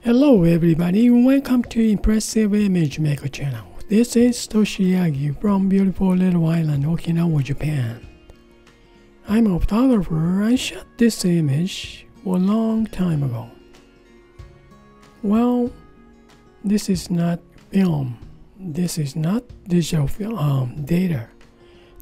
Hello everybody, welcome to Impressive Image Maker channel. This is Toshi Yagi from beautiful little island Okinawa, Japan. I'm a photographer. I shot this image a long time ago. Well, this is not film. This is not digital data.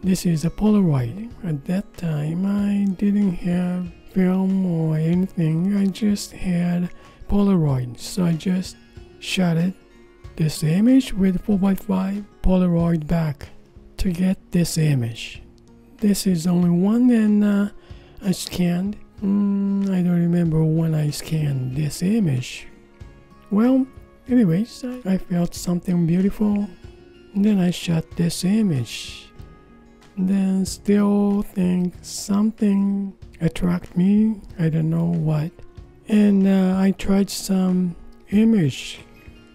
This is a Polaroid. At that time, I didn't have film or anything. I just had Polaroid, so I just shot this image with 4x5 Polaroid back to get this image. This is only one, and I scanned. I don't remember when I scanned this image. Well, anyways, I felt something beautiful, and then I shot this image. Then still think something attract me. I don't know what. And I tried some image,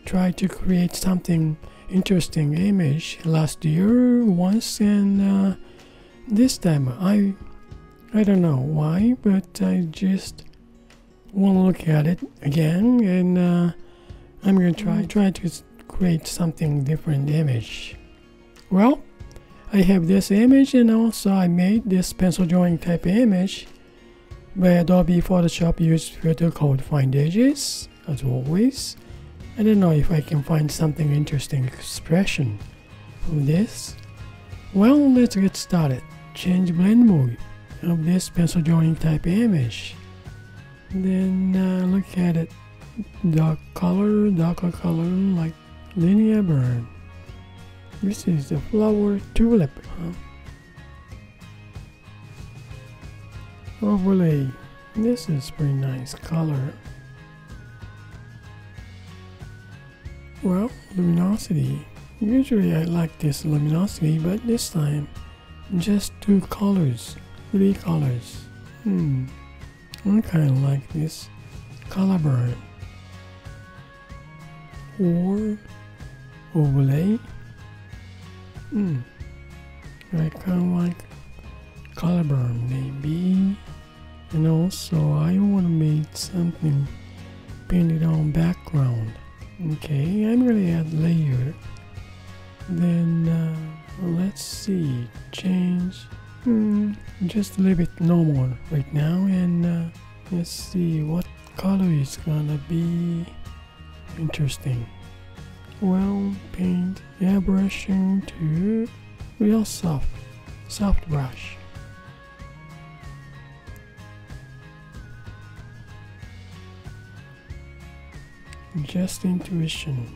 tried to create something interesting image last year once, and this time I don't know why, but I just want to look at it again, and I'm gonna try to create something different image. Well, I have this image, and also I made this pencil drawing type image. By Adobe Photoshop used filter called Find Edges, as always. I don't know if I can find something interesting expression from this. Well, let's get started. Change blend mode of this pencil drawing type image. Then look at it. Darker color like linear bird. This is the flower tulip. Overlay. This is pretty nice color. Well, luminosity. Usually I like this luminosity, but this time just 2 colors, 3 colors. I kind of like this color burn. Or overlay. I kind of like color burn maybe. And also I want to make something painted on background. Okay, I'm gonna add layer. Then let's see, change. Just leave it normal right now, and let's see what color is gonna be interesting. Well, paint airbrushing to real soft brush. Just intuition.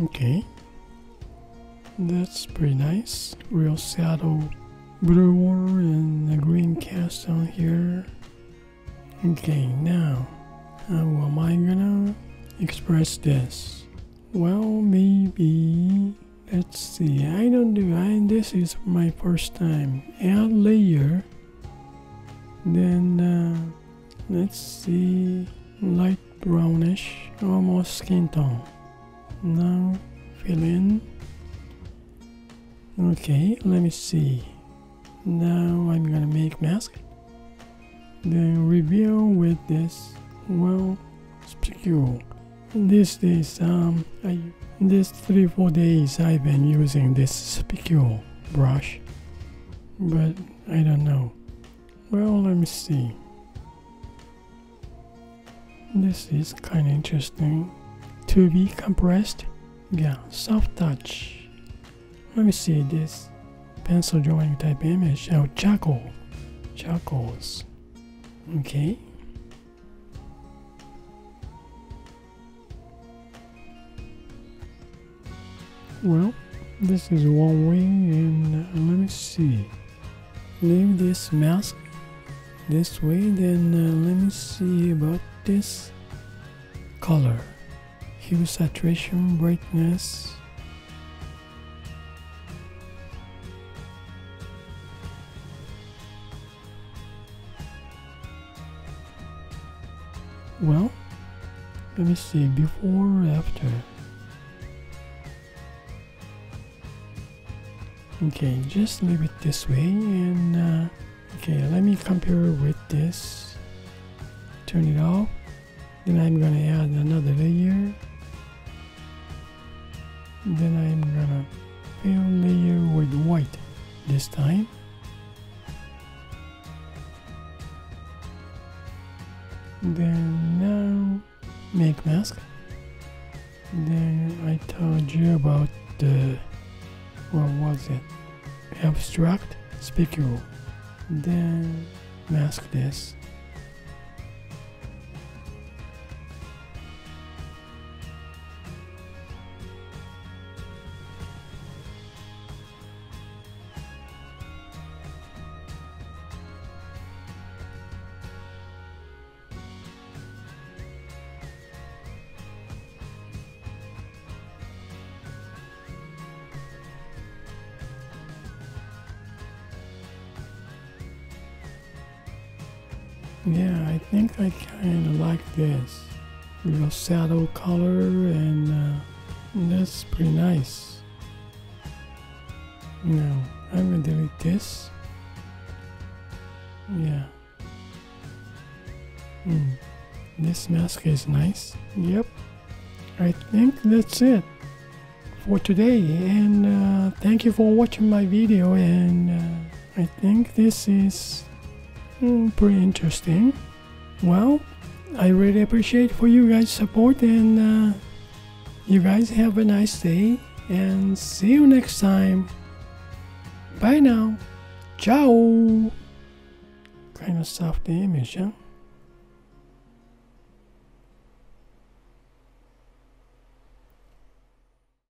Okay, that's pretty nice. Real shadow blue water and a green cast on here. Okay, now how am I gonna express this? Well, maybe let's see. This is my first time. Add layer. Then let's see, light brownish, almost skin tone. Now fill in. Okay, let me see. Now I'm gonna make mask. Then reveal with this, well, specular. These days, this 3-4 days I've been using this specular brush, but I don't know. Well, let me see. This is kind of interesting. To be compressed, yeah, soft touch. Let me see this pencil drawing type image. Oh, charcoals. Okay. Well, This is one way, and let me see. Leave this mask this way, then let me see about this color. Hue, saturation, brightness. Well, let me see, before or after. Okay, just leave it this way, and okay, let me compare with this. Turn it off. Then I'm gonna add another layer. Then I'm gonna fill layer with white this time. Then now make mask. Then I told you about the, what was it? Abstract specular. Then mask this. Yeah, I think I kind of like this. Real shadow color, and that's pretty nice. Now, I'm gonna delete this. Yeah. This mask is nice. Yep. I think that's it for today, and thank you for watching my video, and I think this is pretty interesting. Well, I really appreciate for you guys' support, and you guys have a nice day, and see you next time. Bye now. Ciao. Kind of soft image, huh?